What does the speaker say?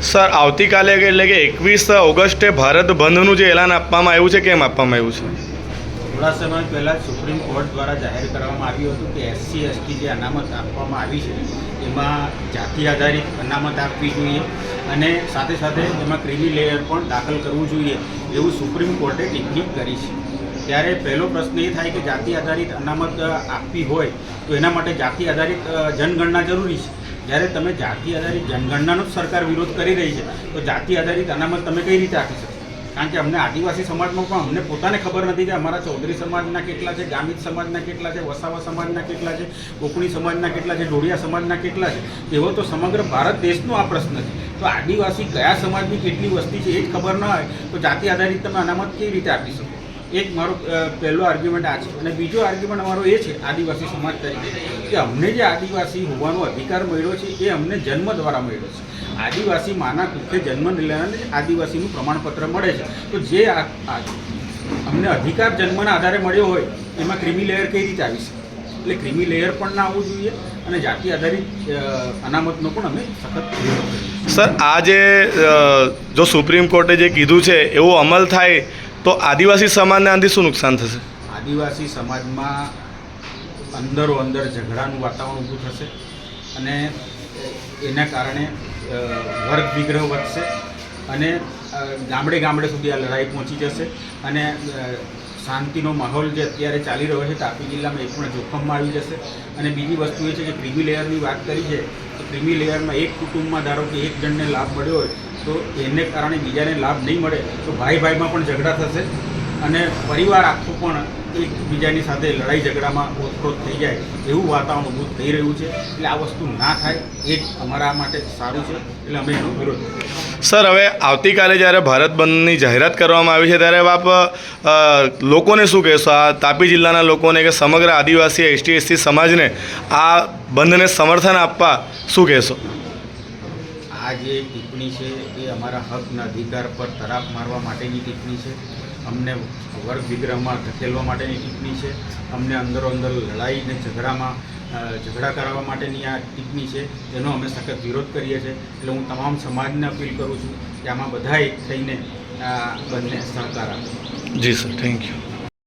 Sir આવતીકાલે એટલે કે 21 ઓગસ્ટે ભારત બંધનું જે એલાન આપવામાં આવ્યું છે, કેમ આપવામાં આવ્યું છે? થોડા સમય પહેલાં સુપ્રીમ કોર્ટ દ્વારા જાહેર કરવામાં આવ્યું હતું કે SC ST જે અનામત આપવામાં આવી છે એમાં જાતિ આધારિત અનામત આપવી જોઈએ અને સાથે સાથે એમાં ક્રિમી લેયર પણ દાખલ કરવું જોઈએ એવું સુપ્રીમ કોર્ટે ટિપ્પણી કરી છે. ત્યારે પહેલો પ્રશ્ન એ થાય કે જાતિ આધારિત અનામત આપવી હોય તો એના માટે જાતિ આધારિત જનગણના જરૂરી છે. જ્યારે તમે જાતિ આધારિત જનગણનાનો જ સરકાર વિરોધ કરી રહી છે તો જાતિ આધારિત અનામત તમે કઈ રીતે આપી શકો? કારણ કે અમને આદિવાસી સમાજમાં પણ અમને પોતાને ખબર નથી કે અમારા ચૌધરી સમાજના કેટલા છે, ગામિત સમાજના કેટલા છે, વસાવા સમાજના કેટલા છે, કોકણી સમાજના કેટલા છે, ડોડિયા સમાજના કેટલા છે. એવો તો સમગ્ર ભારત દેશનો આ પ્રશ્ન છે. તો આદિવાસી કયા સમાજની કેટલી વસ્તી છે એ જ ખબર ન હોય તો જાતિ આધારિત તમે અનામત કેવી રીતે આપી શકો? એક મારો પહેલો આર્ગ્યુમેન્ટ આ છે. અને બીજો આર્ગ્યુમેન્ટ અમારો એ છે આદિવાસી સમાજ તરીકે કે અમને જે આદિવાસી હોવાનો અધિકાર મળ્યો છે એ અમને જન્મ દ્વારા મળ્યો છે. આદિવાસી માના કુખે જન્મ લેવાને આદિવાસીનું પ્રમાણપત્ર મળે છે. તો જે અમને અધિકાર જન્મના આધારે મળ્યો હોય એમાં ક્રિમી લેયર કઈ રીતે આવી શકે? એટલે ક્રિમી લેયર પણ ના આવવું જોઈએ અને જાતિ આધારિત અનામતનો પણ અમે સખત વિરોધ કરીએ. સર આ જે જો સુપ્રીમ કોર્ટે જે કીધું છે એવો અમલ થાય તો આદિવાસી સમાજને આનાથી શું નુકસાન થશે? આદિવાસી સમાજમાં અંદરો અંદર ઝઘડાનું વાતાવરણ ઊભું થશે અને એના કારણે વર્ગ વિગ્રહ વધશે અને ગામડે ગામડે સુધી આ લડાઈ પહોંચી જશે અને શાંતિનો માહોલ જે અત્યારે ચાલી રહ્યો છે તાપી જિલ્લામાં એ પણ જોખમમાં આવી જશે. અને બીજી વસ્તુ એ છે કે ક્રિમી લેયરની વાત કરી છે તો ક્રિમી લેયરમાં એક કુટુંબમાં ધારો કે એક જણને લાભ મળ્યો હોય તો એને કારણે બીજાને લાભ નહીં મળે તો ભાઈ ભાઈમાં પણ ઝઘડા થશે અને પરિવાર આખું પણ એકબીજાની સાથે લડાઈ ઝઘડામાં ઓતપ્રોત થઈ જાય એવું વાતાવરણ ઊભું થઈ રહ્યું છે. એટલે આ વસ્તુ ના થાય એ જ અમારા માટે સારું છે. એટલે અમે એનો વિરોધ કરીએ. સર હવે આવતીકાલે જ્યારે ભારત બંધની જાહેરાત કરવામાં આવી છે ત્યારે આપ લોકોને શું કહેશો, આ તાપી જિલ્લાના લોકોને કે સમગ્ર આદિવાસી ST SC સમાજને આ બંધને સમર્થન આપવા શું કહેશો? આ જે ટિપ્પણી છે એ અમારા હકના અધિકાર પર તરાપ મારવા માટેની ટિપ્પણી છે. અમને વર્ગ વિગ્રહમાં ધકેલવા માટેની ટિપ્પણી છે. અમને અંદરો અંદર લડાઈને ઝઘડા કરાવવા માટેની આ ટિપ્પણી છે. જેનો અમે સખત વિરોધ કરીએ છીએ. એટલે હું તમામ સમાજને અપીલ કરું છું કે આમાં બધા એક થઈને આ બંને સહકાર આપે. જી સર, થેન્ક યુ.